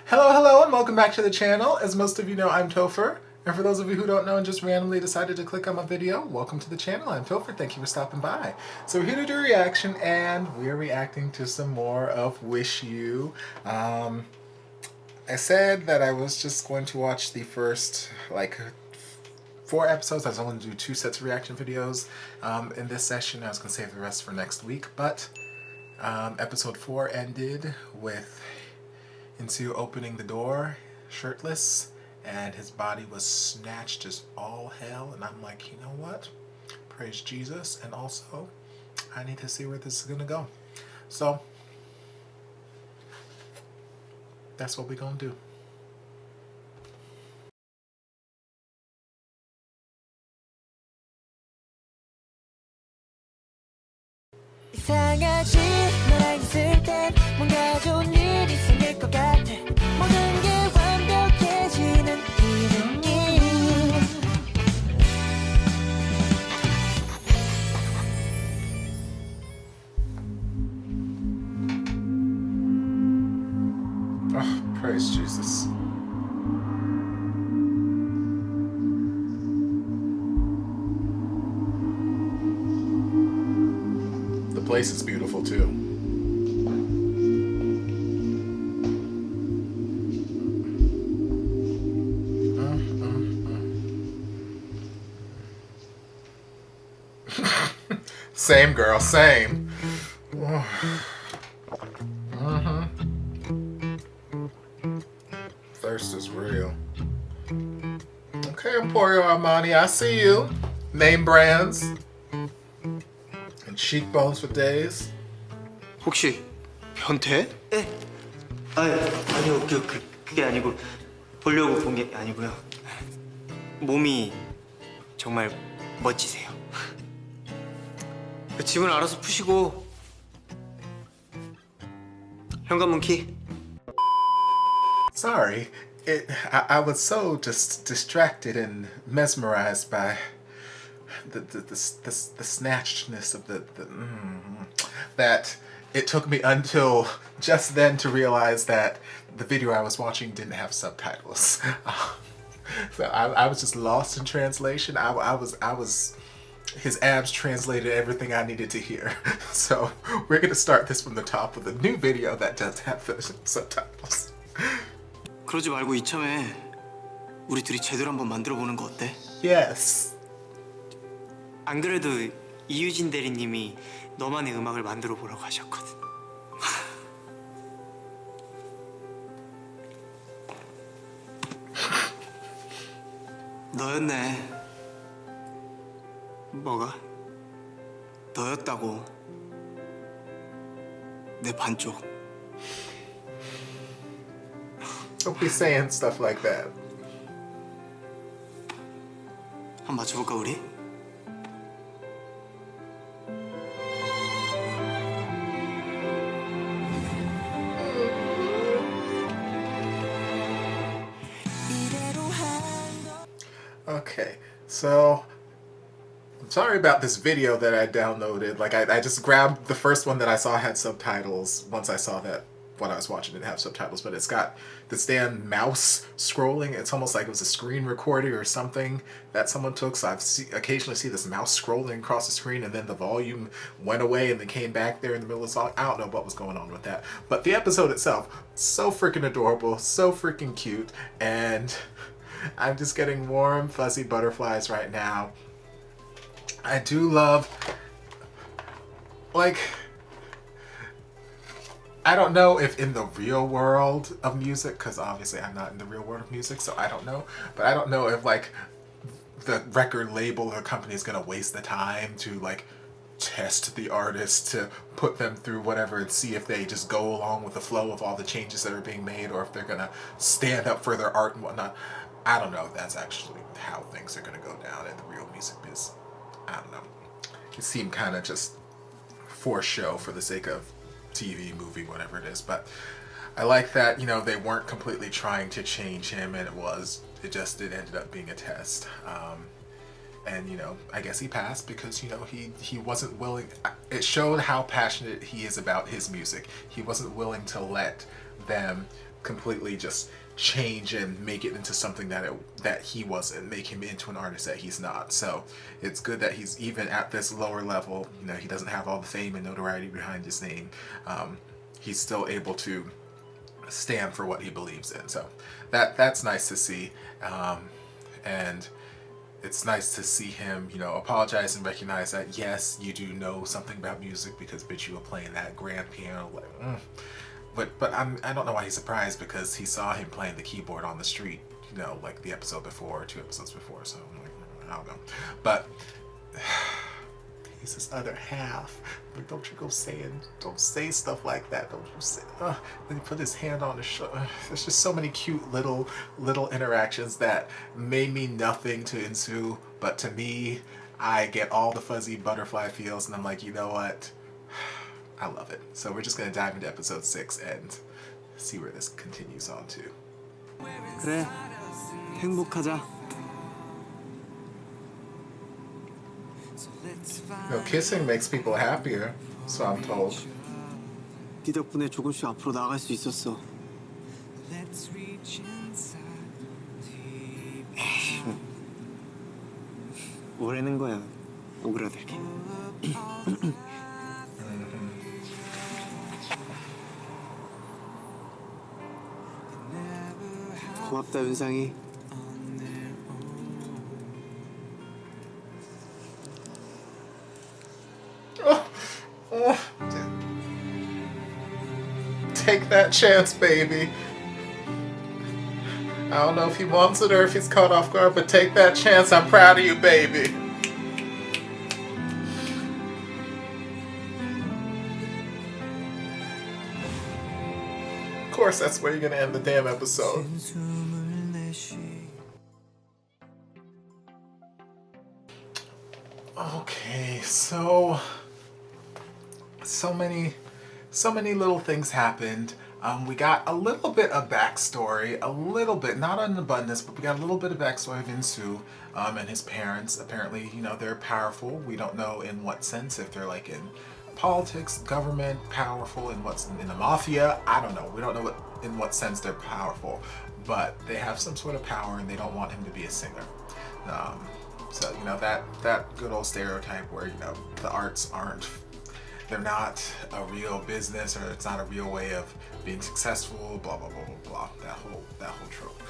Hello, and welcome back to the channel. As most of you know, I'm Topher. And for those of you who don't know and just randomly decided to click on my video, welcome to the channel. I'm Topher. Thank you for stopping by. So we're here to do a reaction, and we're reacting to some more of Wish You. I said that I was just going to watch the first, 4 episodes. I was only going to do 2 sets of reaction videos in this session. I was going to save the rest for next week, but episode 4 ended with In Soo opening the door, shirtless, and his body was snatched as all hell. And I'm like, you know what? Praise Jesus. And also, I need to see where this is gonna go. So that's what we're gonna do. 이상하지 너랑 있을 땐 뭔가 좋은 일이 생길 것 같아 모든 게 완벽해지는 기분이 Oh, praise Jesus. The place is beautiful too. Same girl, same. Thirst is real. Okay, Emporio Armani, I see you. Name brands. And cheekbones for days. 혹시 변태? 네. 아니요, 그게 아니고 보려고 본 게 아니고요. 몸이 정말 멋지세요. 그 짐을 알아서 푸시고 현관문 키. Sorry, I was so just distracted and mesmerized by the snatchedness of that it took me until just then to realize that the video I was watching didn't have subtitles. So I was just lost in translation. I was his abs translated everything I needed to hear. So we're gonna start this from the top with a new video that does have the subtitles. 그러지 말고 이참에 우리 둘이 제대로 한번 만들어 보는 거 어때? Yes. 안 그래도 이유진 대리님이 너만의 음악을 만들어 보라고 하셨거든. 너였네. 뭐가? 너였다고. 내 반쪽. Don't be saying stuff like that. 한번 맞춰볼까 우리? Okay, so I'm sorry about this video that I downloaded. Like I just grabbed the first one that I saw had subtitles once I saw that what I was watching didn't have subtitles, but it's got this damn mouse scrolling. It's almost like it was a screen recording or something that someone took. So occasionally see this mouse scrolling across the screen, and then the volume went away and then came back there in the middle of the song. I don't know what was going on with that. But the episode itself, so freaking adorable, so freaking cute, and I'm just getting warm, fuzzy butterflies right now. I do love, I don't know if in the real world of music, because obviously I'm not in the real world of music, so I don't know. But I don't know if the record label or company is gonna waste the time to test the artist to put them through whatever and see if they just go along with the flow of all the changes that are being made, or if they're gonna stand up for their art and whatnot. I don't know if that's actually how things are gonna go down in the real music biz. I don't know. It seemed kind of just for show, for the sake of TV, movie, whatever it is. But I like that, they weren't completely trying to change him, and it ended up being a test. And I guess he passed because he wasn't willing. It showed how passionate he is about his music. He wasn't willing to let them completely just change and make it into something that he wasn't, make him into an artist that he's not. So it's good that he's even at this lower level. You know, he doesn't have all the fame and notoriety behind his name. He's still able to stand for what he believes in. So that's nice to see. And it's nice to see him, you know, apologize and recognize that, yes, you do know something about music because, bitch, you were playing that grand piano. Like, But I don't know why he's surprised, because he saw him playing the keyboard on the street, you know, like the episode before or 2 episodes before. So I'm like, I don't know. But he's his other half. But don't you go don't say stuff like that. Don't you say, then he put his hand on his shoulder. There's just so many cute little interactions that may mean nothing to In Soo, but to me, I get all the fuzzy butterfly feels, and I'm like, you know what? I love it. So we're just gonna dive into episode 6 and see where this continues on to. 그래, 행복하자. No, kissing makes people happier, so I'm told. 네 덕분에 조금씩 앞으로 나아갈 수 있었어. 뭐라는 거야, 오그라들게. 고맙다, 윤상이. Take that chance, baby. I don't know if he wants it or if he's caught off guard, but take that chance. I'm proud of you, baby. Of course, that's where you're gonna end the damn episode. Okay, so many little things happened. We got a little bit of backstory, a little bit, not an abundance, but we got a little bit of backstory of In Soo and his parents. Apparently, you know, they're powerful. We don't know in what sense, if they're like in politics, government, powerful, in what's in the mafia. I don't know. We don't know in what sense they're powerful, but they have some sort of power and they don't want him to be a singer. So, you know, that good old stereotype where, you know, the arts they're not a real business, or it's not a real way of being successful, blah, blah, blah, blah, blah, that whole trope.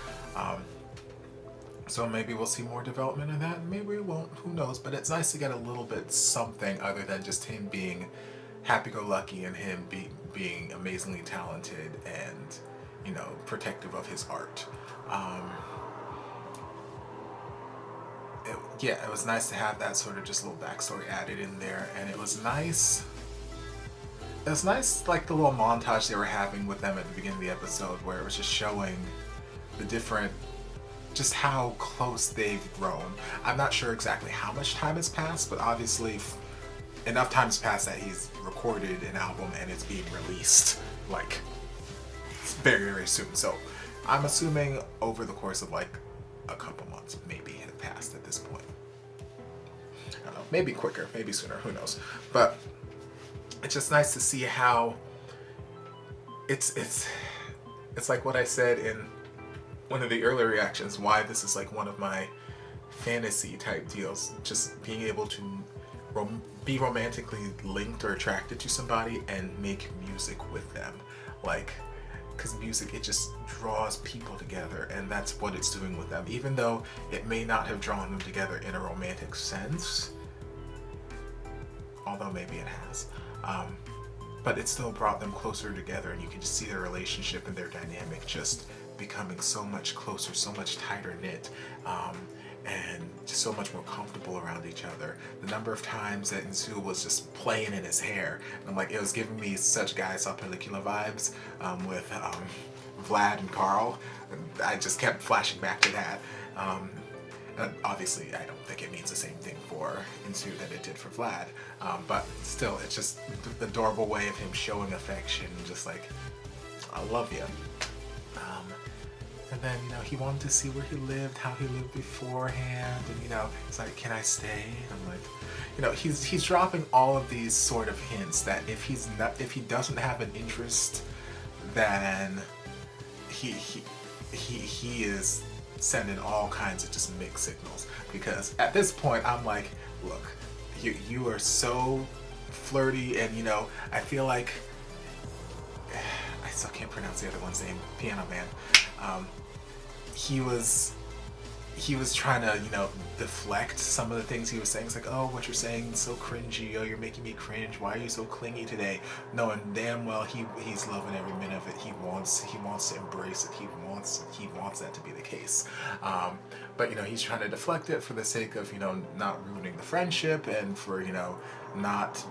So maybe we'll see more development in that, maybe we won't, who knows, but it's nice to get a little bit something other than just him being happy-go-lucky and him being amazingly talented and, you know, protective of his art. It was nice to have that sort of just little backstory added in there, and it was nice. It was nice, like the little montage they were having with them at the beginning of the episode, where it was just showing the different, just how close they've grown. I'm not sure exactly how much time has passed, but obviously enough time has passed that he's recorded an album and it's being released, like, very, very soon. So I'm assuming over the course of like a couple months, maybe it passed at this point. I don't know, maybe quicker, maybe sooner, who knows. But it's just nice to see how it's like what I said in one of the earlier reactions, why this is like one of my fantasy type deals, just being able to be romantically linked or attracted to somebody and make music with them. Like, because music, it just draws people together, and that's what it's doing with them. Even though it may not have drawn them together in a romantic sense, although maybe it has, but it still brought them closer together, and you can just see their relationship and their dynamic just becoming so much closer, so much tighter knit, and just so much more comfortable around each other. The number of times that In Soo was just playing in his hair, and I'm like, it was giving me such Guys Saw Película vibes with Vlad and Carl. And I just kept flashing back to that. And obviously, I don't think it means the same thing for In Soo that it did for Vlad, but still, it's just the adorable way of him showing affection, just like, I love you. And then, you know, he wanted to see where he lived, how he lived beforehand, and, you know, he's like, can I stay? And I'm like, you know, he's dropping all of these sort of hints that if he doesn't have an interest, then he is sending all kinds of just mixed signals, because at this point I'm like, look, you are so flirty, and you know, I feel like I still can't pronounce the other one's name, Piano Man. He was trying to, you know, deflect some of the things he was saying. It's like, oh, what you're saying is so cringy. Oh, you're making me cringe. Why are you so clingy today? Knowing damn well he's loving every minute of it. He wants to embrace it. He wants that to be the case. But you know, he's trying to deflect it for the sake of, you know, not ruining the friendship, and for, you know, not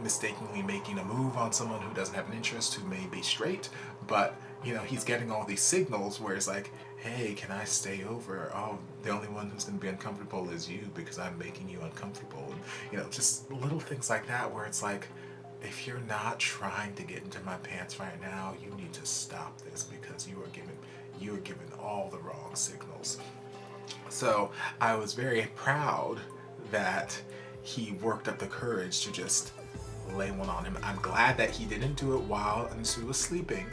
mistakenly making a move on someone who doesn't have an interest, who may be straight. But you know, he's getting all these signals where it's like, hey, can I stay over? Oh, the only one who's going to be uncomfortable is you because I'm making you uncomfortable. And, you know, just little things like that where it's like, if you're not trying to get into my pants right now, you need to stop this, because you are giving all the wrong signals. So I was very proud that he worked up the courage to just lay one on him. I'm glad that he didn't do it while In Soo was sleeping.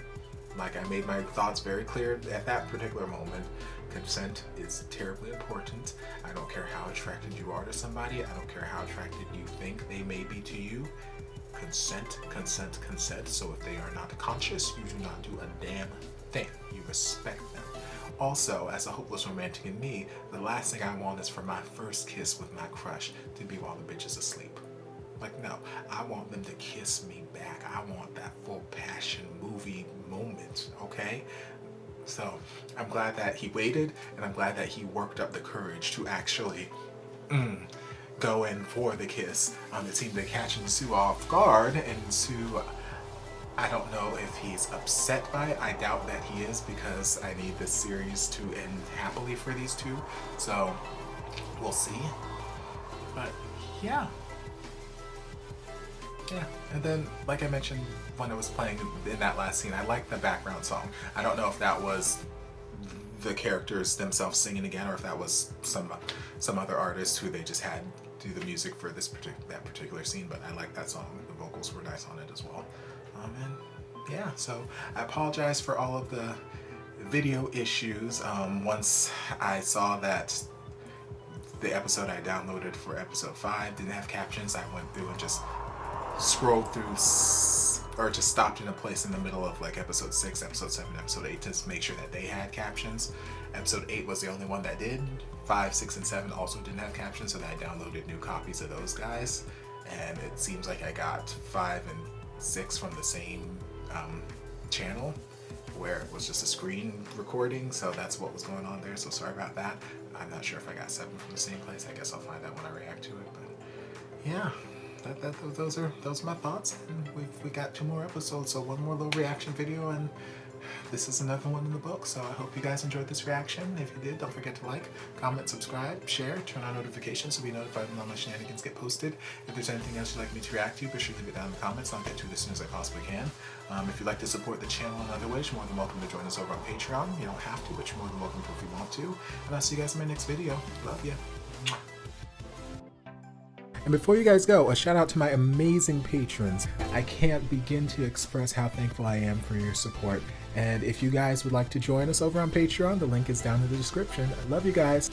Like, I made my thoughts very clear at that particular moment. Consent is terribly important. I don't care how attracted you are to somebody. I don't care how attracted you think they may be to you. Consent, consent, consent. So if they are not conscious, you do not do a damn thing. You respect them. Also, as a hopeless romantic in me, the last thing I want is for my first kiss with my crush to be while the bitch is asleep. Like, no, I want them to kiss me back. I want that full passion movie moment, okay? So I'm glad that he waited, and I'm glad that he worked up the courage to actually go in for the kiss. It seemed to catch In Soo off guard, and In Soo, I don't know if he's upset by it. I doubt that he is, because I need this series to end happily for these two. So we'll see. But yeah. Yeah, and then, like I mentioned when I was playing in that last scene, I liked the background song. I don't know if that was the characters themselves singing again, or if that was some other artist who they just had do the music for that particular scene, but I like that song. The vocals were nice on it as well. And yeah, so I apologize for all of the video issues. Once I saw that the episode I downloaded for episode 5 didn't have captions, I went through and just scrolled through, or just stopped in a place in the middle of like episode 6, episode 7, episode 8 to make sure that they had captions. Episode 8 was the only one that did. 5, 6, and 7 also didn't have captions, so then I downloaded new copies of those guys. And it seems like I got 5 and 6 from the same channel, where it was just a screen recording, so that's what was going on there, so sorry about that. I'm not sure if I got 7 from the same place. I guess I'll find out when I react to it, but yeah. Those are my thoughts, and we got 2 more episodes, so 1 more little reaction video, and this is another one in the book. So I hope you guys enjoyed this reaction. If you did, don't forget to like, comment, subscribe, share, turn on notifications so be notified when all my shenanigans get posted. If there's anything else you'd like me to react to, be sure to leave it down in the comments. I'll get to it as soon as I possibly can. If you'd like to support the channel in other ways, you're more than welcome to join us over on Patreon. You don't have to, but you're more than welcome to if you want to. And I'll see you guys in my next video. Love ya. And before you guys go, a shout out to my amazing patrons. I can't begin to express how thankful I am for your support. And if you guys would like to join us over on Patreon, the link is down in the description. I love you guys.